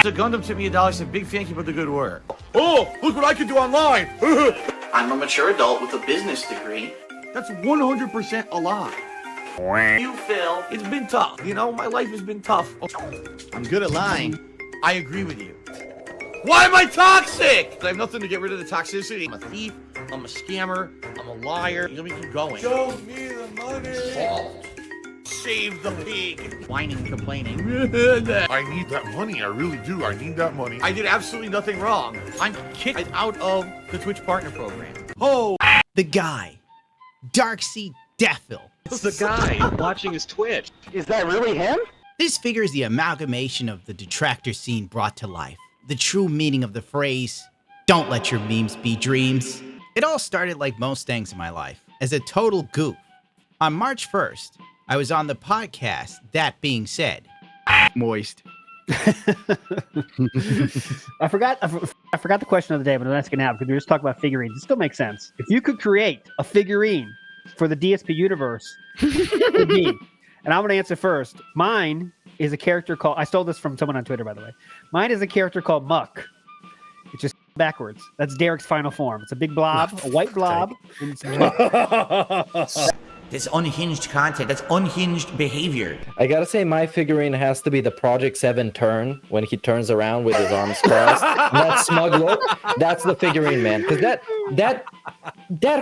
The Gundam sent me $1, said big thank you for the good work. Oh, look what I can do online. I'm a mature adult with a business degree. That's 100% a lie. You, Phil. It's been tough. You know, my life has been tough. I'm good at lying. I agree with you. Why am I toxic? I have nothing to get rid of the toxicity. I'm a thief. I'm a scammer. I'm a liar. Let me keep going. Show me the money. Salt. Save the pig. Whining, complaining. I need that money. I really do. I need that money. I did absolutely nothing wrong. I'm kicked out of the Twitch partner program. Oh. The guy. Darksey Devil. It's the guy watching his Twitch. Is that really him? This figure is the amalgamation of the detractor scene brought to life. The true meaning of the phrase, don't let your memes be dreams. It all started like most things in my life, as a total goof. On March 1st, I was on the podcast That Being Said. Moist. I forgot the question of the day, but I'm asking now because we were just talking about figurines. It still makes sense. If you could create a figurine for the DSP universe, it would be. And I'm going to answer first. Mine is a character called, I stole this from someone on Twitter, by the way. Mine is a character called Muck. It's just backwards. That's Derek's final form. It's a big blob, a white blob. And it's Muck. That's unhinged content. That's unhinged behavior. I gotta say, my figurine has to be the Project 7 turn when he turns around with his arms crossed. That smug look. That's the figurine, man. Because that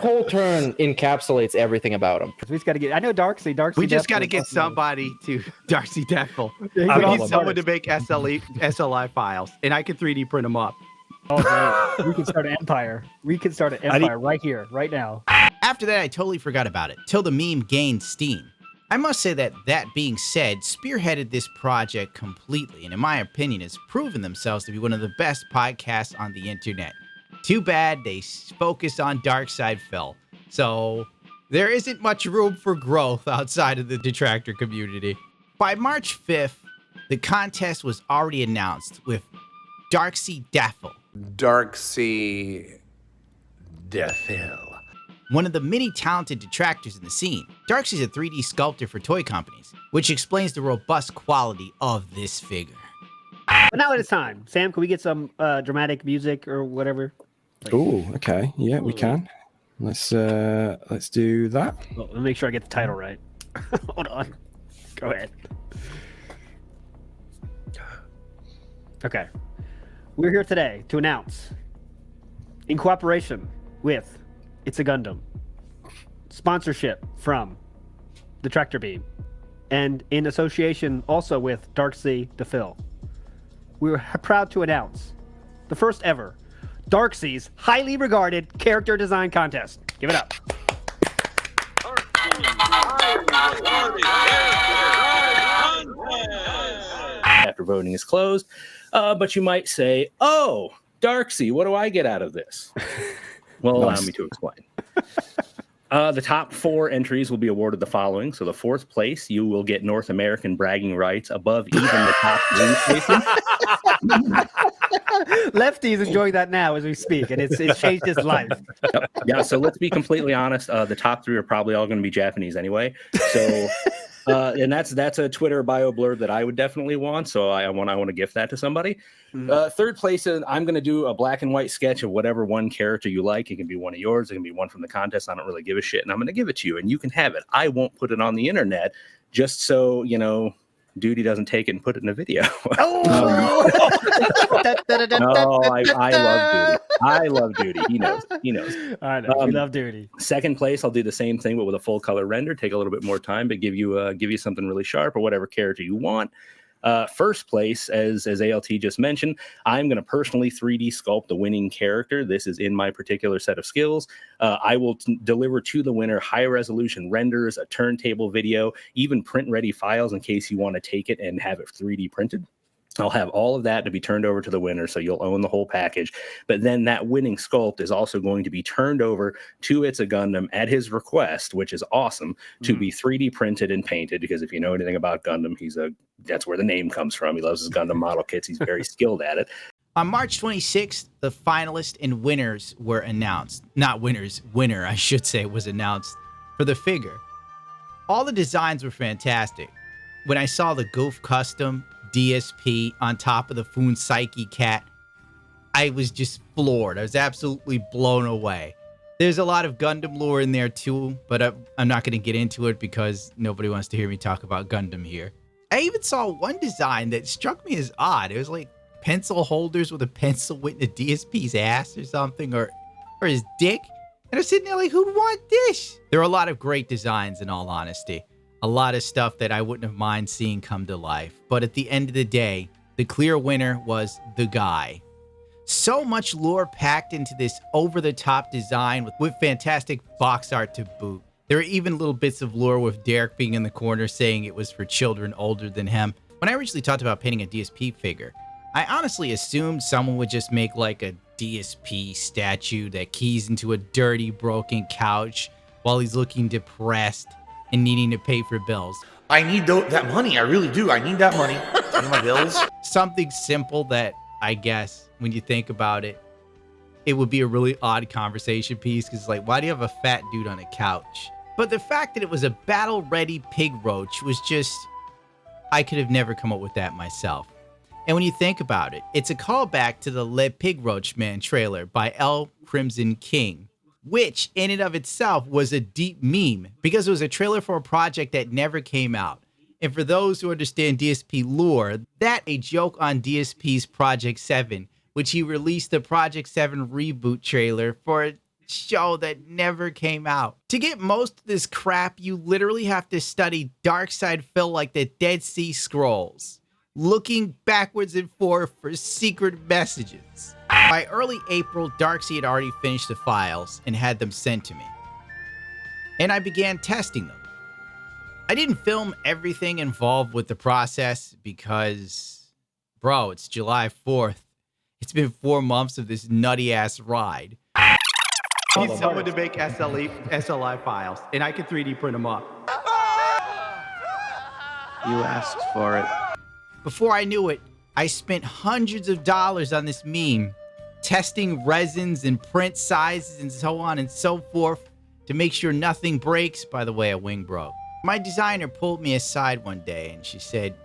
whole turn encapsulates everything about him. We just got to get. I know Darksey. We just got to get somebody to Darksey Devil. Yeah, We need someone to make SLI files, and I can 3D print them up. Oh, man. We can start an empire. We can start an empire right here, right now. After that, I totally forgot about it, till the meme gained steam. I must say that being said, spearheaded this project completely, and in my opinion, has proven themselves to be one of the best podcasts on the internet. Too bad they focused on Darkside Phil. So there isn't much room for growth outside of the detractor community. By March 5th, the contest was already announced with Darksey Devil. Darksey Devil. One of the many talented detractors in the scene. Darksey's a 3D sculptor for toy companies, which explains the robust quality of this figure. But now it is time. Sam, can we get some dramatic music or whatever? Oh, okay. Yeah, we can. Let's do that. Well, let me make sure I get the title right. Hold on. Go ahead. Okay. We're here today to announce, in cooperation with It's a Gundam, sponsorship from the Tractor Beam, and in association also with Darksey Devil, we're proud to announce the first ever Darksey's highly regarded character design contest. Give it up. After voting is closed, but you might say, "Oh, Darksey, what do I get out of this?" Well, allow me to explain. The top 4 entries will be awarded the following. So the 4th place, you will get North American bragging rights above even the top 3 places. Lefty's enjoying that now as we speak, and it's changed his life. Yep. Yeah, so let's be completely honest. The top 3 are probably all going to be Japanese anyway. So, and that's a Twitter bio blurb that I would definitely want. So I want to gift that to somebody. 3rd place, I'm going to do a black and white sketch of whatever one character you like. It can be one of yours. It can be one from the contest. I don't really give a shit, and I'm going to give it to you, and you can have it. I won't put it on the internet, just so Duty doesn't take it and put it in a video. No, I love Duty. I love Duty. He knows. I know. We love Duty. 2nd place, I'll do the same thing, but with a full color render. Take a little bit more time, but give you something really sharp or whatever character you want. 1st place, as ALT just mentioned, I'm going to personally 3D sculpt the winning character. This is in my particular set of skills. I will deliver to the winner high resolution renders, a turntable video, even print ready files in case you want to take it and have it 3D printed. I'll have all of that to be turned over to the winner, so you'll own the whole package. But then that winning sculpt is also going to be turned over to It's a Gundam at his request, which is awesome, to be 3D printed and painted, because if you know anything about Gundam, that's where the name comes from. He loves his Gundam model kits. He's very skilled at it. On March 26th, the finalists and winners were announced. Not winners, winner, I should say, was announced for the figure. All the designs were fantastic. When I saw the Goof Custom DSP on top of the Foon Psyche cat, I was just floored. I was absolutely blown away. There's a lot of Gundam lore in there too, but I'm not going to get into it because nobody wants to hear me talk about Gundam here. I even saw one design that struck me as odd. It was like pencil holders with a pencil went in a DSP's ass or something, or his dick. And I'm sitting there like, who'd want this? There are a lot of great designs, in all honesty. A lot of stuff that I wouldn't have mind seeing come to life. But at the end of the day, the clear winner was the guy. So much lore packed into this over-the-top design with fantastic box art to boot. There are even little bits of lore with Derek being in the corner saying it was for children older than him. When I originally talked about painting a DSP figure, I honestly assumed someone would just make like a DSP statue that keys into a dirty, broken couch while he's looking depressed and needing to pay for bills. I need that money. I really do. I need that money to pay my bills. Something simple that I guess when you think about it, it would be a really odd conversation piece because like, why do you have a fat dude on a couch? But the fact that it was a battle-ready pig roach was just, I could have never come up with that myself. And when you think about it, it's a callback to the Le Pig Roach Man trailer by L. Crimson King, which in and of itself was a deep meme because it was a trailer for a project that never came out. And for those who understand DSP lore, that's a joke on DSP's Project 7, which he released the Project 7 reboot trailer for a show that never came out. To get most of this crap, you literally have to study Darksey fill like the Dead Sea Scrolls, looking backwards and forth for secret messages. By early April, Darksey had already finished the files and had them sent to me. And I began testing them. I didn't film everything involved with the process because, bro, it's July 4th. It's been 4 months of this nutty-ass ride. I need someone to make SLI files, and I can 3D print them up. You asked for it. Before I knew it, I spent hundreds of dollars on this meme, testing resins and print sizes and so on and so forth to make sure nothing breaks. By the way, a wing broke. My designer pulled me aside one day and she said,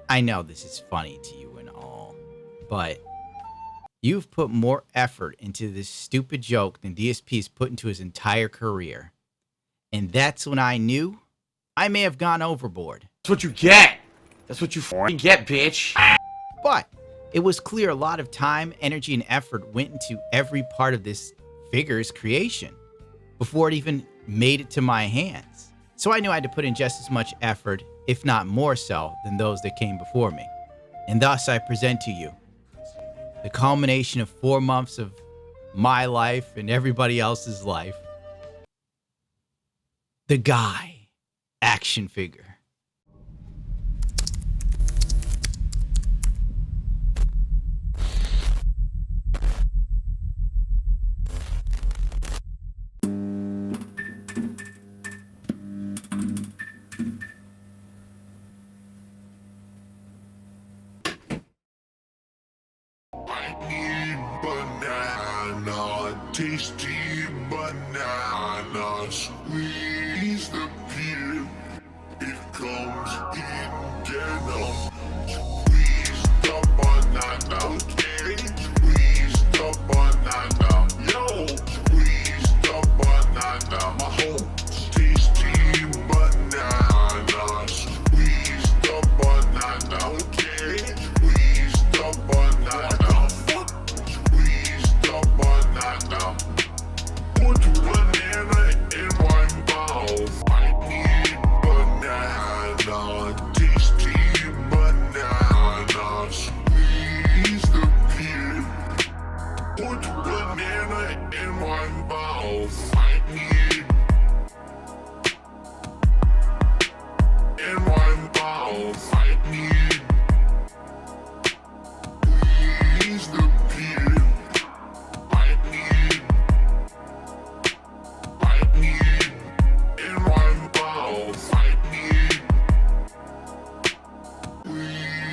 I know this is funny to you and all, but you've put more effort into this stupid joke than DSP's put into his entire career. And that's when I knew I may have gone overboard. That's what you get. That's what you f***ing get, bitch. But it was clear a lot of time, energy, and effort went into every part of this figure's creation before it even made it to my hands. So I knew I had to put in just as much effort, if not more so, than those that came before me. And thus I present to you the culmination of 4 months of my life and everybody else's life. The Guy action figure. Tasty banana, squeeze the peel, it comes in denim. Squeeze the banana, okay? Squeeze the banana, yo! Squeeze the banana, my home. Tasty banana, squeeze the banana, okay? Squeeze the banana. Put banana in my mouth. I need banana, tasty banana. Squeeze the peel. Put banana in my mouth. I need in my mouth. I need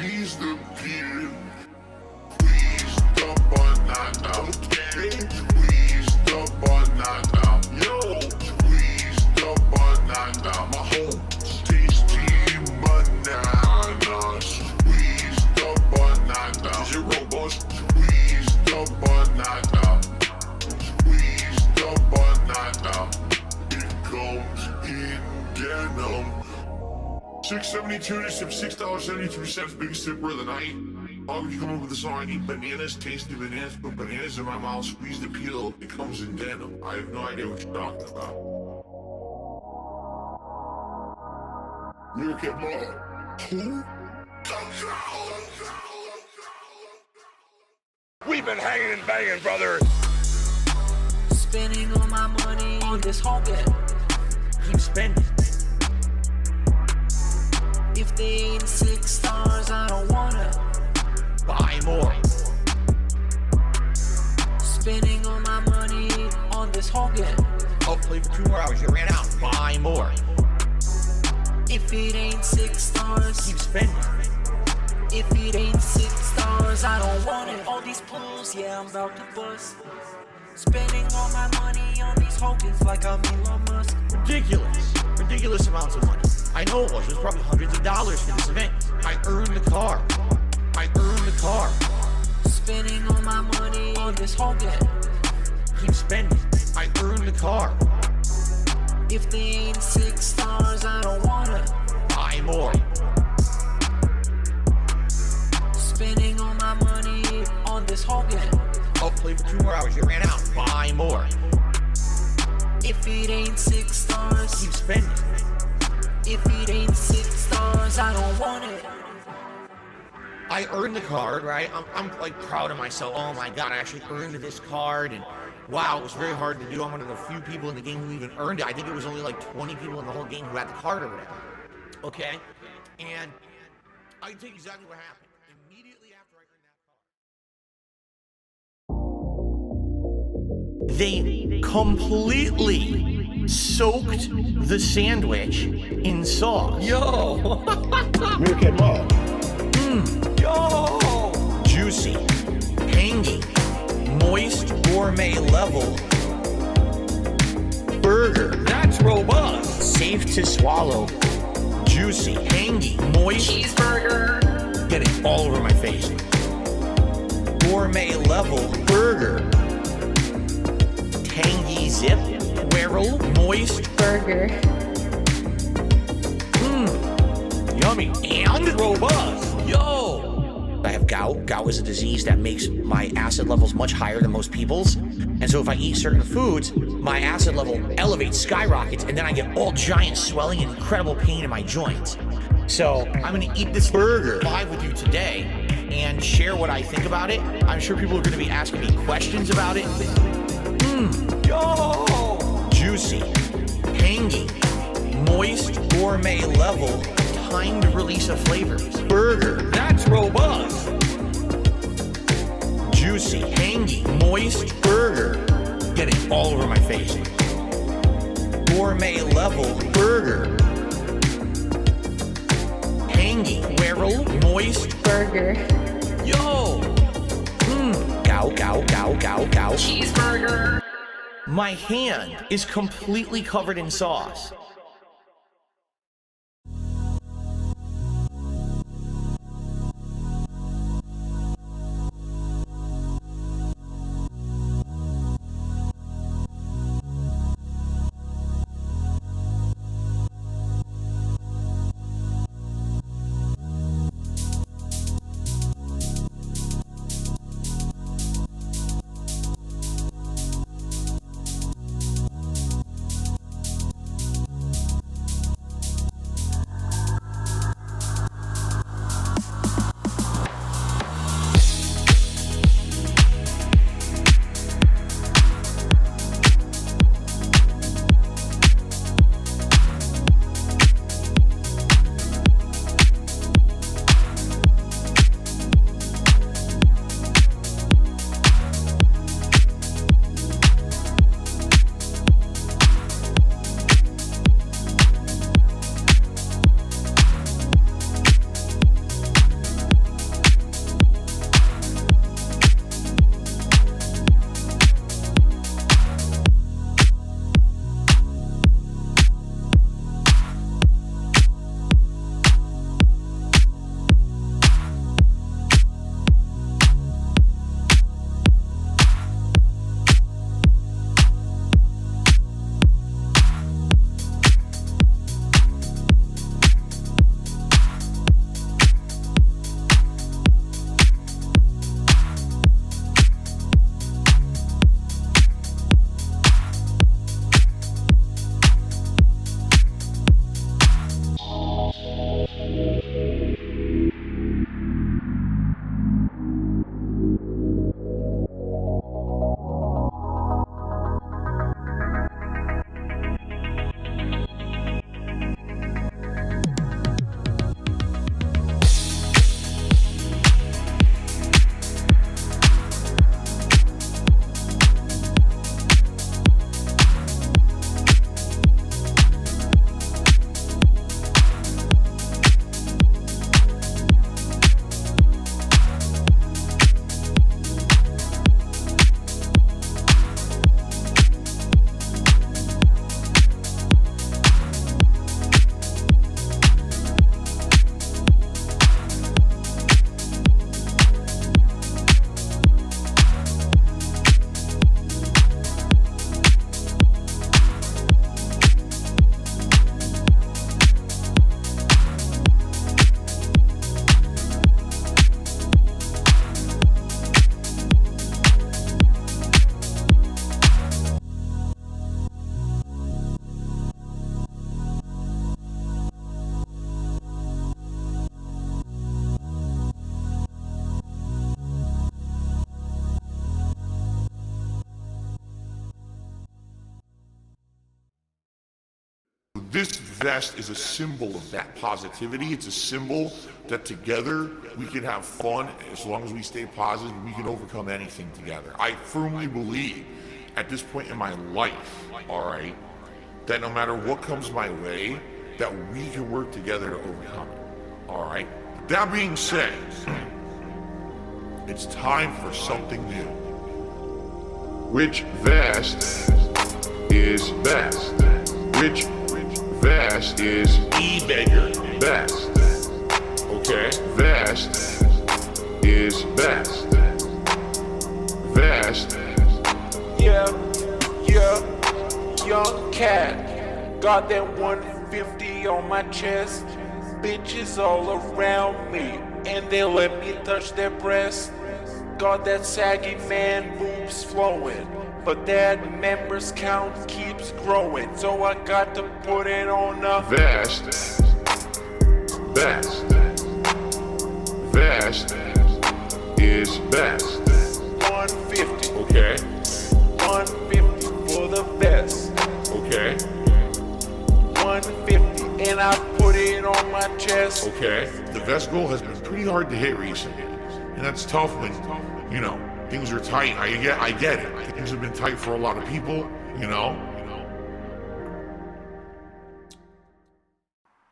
squeeze the peel. Squeeze the banana, okay? Squeeze the banana. Squeeze the banana. Squeeze the banana. It comes in denim. $6.72 to $6.72, biggest sipper of the night. Why would you come up with a song? I need bananas, tasty bananas, put bananas in my mouth, squeeze the peel, it comes in denim. I have no idea what you're talking about. Look at Who? We've been hanging and banging, brother. Spending all my money on this home game. Keep spending. If they ain't 6 stars, I don't wanna buy more. Spending all my money on this home game. Oh, play for 2 more hours. You ran out. Buy more. If it ain't 6 stars, keep spending. If it ain't 6 stars, I don't want it. All these pools, yeah, I'm about to bust. Spending all my money on these Hogans like I'm Elon Musk. Ridiculous amounts of money. I know it was probably hundreds of dollars for this event. I earned the car. Spending all my money on this Hogan. Keep spending. I earned the car. If they ain't 6 stars, I don't wanna buy more. Spending all my money on this Hogan. Oh, play for 2 more hours. You ran out. Buy more. If it ain't 6 stars, keep spending. If it ain't 6 stars, I don't want it. I earned the card, right? I'm like proud of myself. Oh my God, I actually earned this card, and wow, it was very hard to do. I'm one of the few people in the game who even earned it. I think it was only like 20 people in the whole game who had the card or whatever. Okay? And I can tell you exactly what happened. Immediately after I earned that card, they completely soaked the sandwich in sauce. Yo! Look at Mom. Yo! Juicy, tangy, moist, gourmet level burger. That's robust. Safe to swallow. Juicy, tangy, moist cheeseburger. Getting all over my face. Gourmet level burger. Tangy zip, whirl, moist burger. Yummy and robust. Yo! I have gout. Gout is a disease that makes my acid levels much higher than most people's. And so if I eat certain foods, my acid level elevates, skyrockets, and then I get all giant swelling and incredible pain in my joints. So I'm gonna eat this burger live with you today and share what I think about it. I'm sure people are gonna be asking me questions about it. Yo! Juicy, tangy, moist, gourmet level, timed release of flavors. Burger. That's robust. Juicy, tangy, moist burger. Getting all over my face. Gourmet level burger. Tangy, whirl, moist burger. Yo! Gout, gout, gout, gout, gout. Cheeseburger. My hand is completely covered in sauce. this vest is a symbol of that positivity. It's a symbol that together we can have fun. As long as we stay positive, we can overcome anything together. I firmly believe at this point in my life, all right, that no matter what comes my way, that we can work together to overcome it, all right? That being said, it's time for something new. Which vest is best? Which vest is e-beggar best? Okay, vest is best. Vest. Yeah, young cat. Got that 150 on my chest. Bitches all around me, and they let me touch their breast. Got that saggy man boobs flowing, but that members count keeps growing, so I got to put it on a vest. Best. Vest is best. 150. Okay. 150 for the vest. Okay. 150, and I put it on my chest. Okay. The vest goal has been pretty hard to hit recently, and that's tough when, you know, things are tight. I get it. Things have been tight for a lot of people, you know.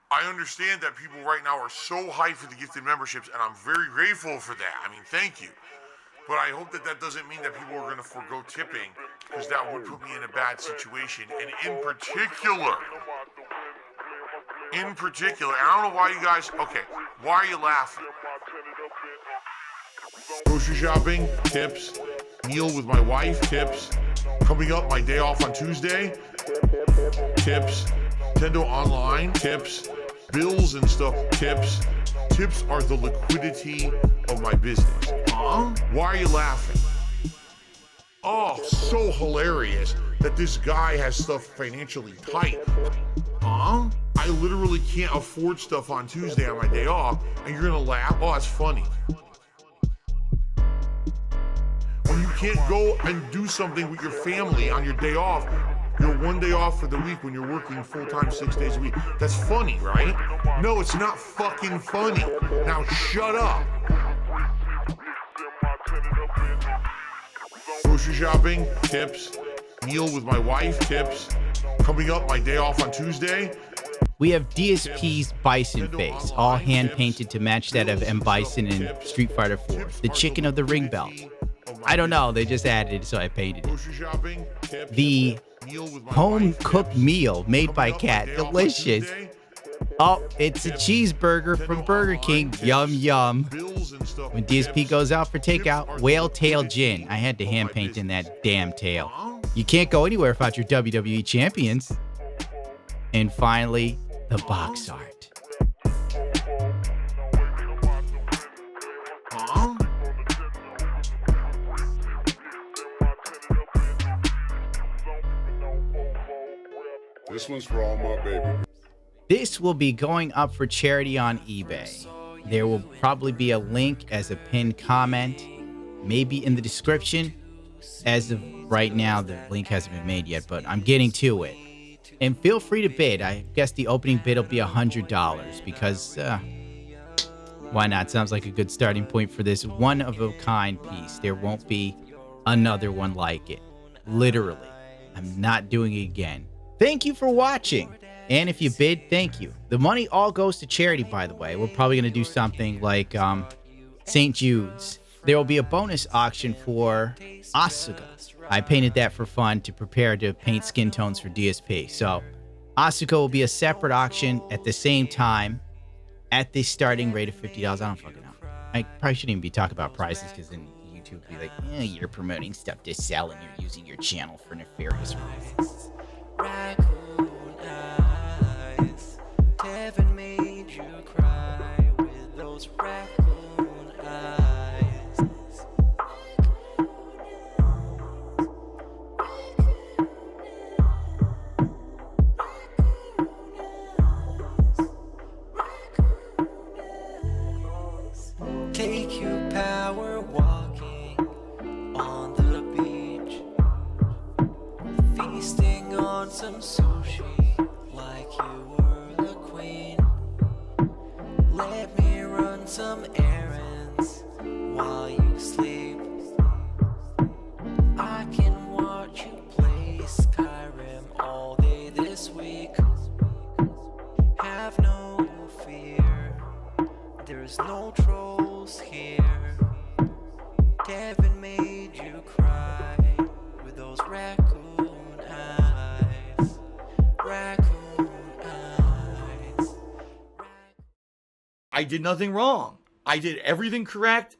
I understand that people right now are so hyped for the gifted memberships, and I'm very grateful for that. I mean, thank you. But I hope that that doesn't mean that people are going to forego tipping, because that would put me in a bad situation. And in particular, and I don't know why you guys, okay, why are you laughing? Grocery shopping, tips. Meal with my wife, tips. Coming up, my day off on Tuesday, tips. Nintendo Online, tips. Bills and stuff, tips. Tips are the liquidity of my business. Huh? Why are you laughing? Oh, so hilarious that this guy has stuff financially tight. Huh? I literally can't afford stuff on Tuesday on my day off, and you're gonna laugh? Oh, that's funny. When you can't go and do something with your family on your day off, your one day off for the week when you're working full-time 6 days a week. That's funny, right? No, it's not fucking funny. Now shut up. Grocery shopping, tips. Meal with my wife, tips. Coming up, my day off on Tuesday. We have DSP's Bison face, all hand-painted to match that of M. Bison in Street Fighter 4, the chicken of the ring belt. I don't know, they just added it, so I painted it. The home-cooked meal made by Cat, delicious. Oh, it's a cheeseburger from Burger King, yum yum. When DSP goes out for takeout, whale tail gin. I had to hand paint in that damn tail. You can't go anywhere without your WWE champions. And finally, the box art. This one's for all my baby. This will be going up for charity on eBay. There will probably be a link as a pinned comment, maybe in the description. As of right now, the link hasn't been made yet, but I'm getting to it. And feel free to bid. I guess the opening bid will be $100 because why not? Sounds like a good starting point for this one-of-a-kind piece. There won't be another one like it. Literally. I'm not doing it again. Thank you for watching. And if you bid, thank you. The money all goes to charity, by the way. We're probably going to do something like St. Jude's. There will be a bonus auction for Asuka. I painted that for fun to prepare to paint skin tones for DSP. So Asuka will be a separate auction at the same time at the starting rate of $50. I don't fucking know. I probably shouldn't even be talking about prices because then YouTube will be like, you're promoting stuff to sell and you're using your channel for nefarious reasons. Raccoon eyes, Kevin made you cry with those raccoon eyes. Take your power walking on the beach, feasting on some sushi like you some errands while you sleep. I can watch you play Skyrim all day this week. Have no fear, there's no trolls here. Kevin made you cry with those raccoon eyes. Raccoon eyes. I did nothing wrong. I did everything correct.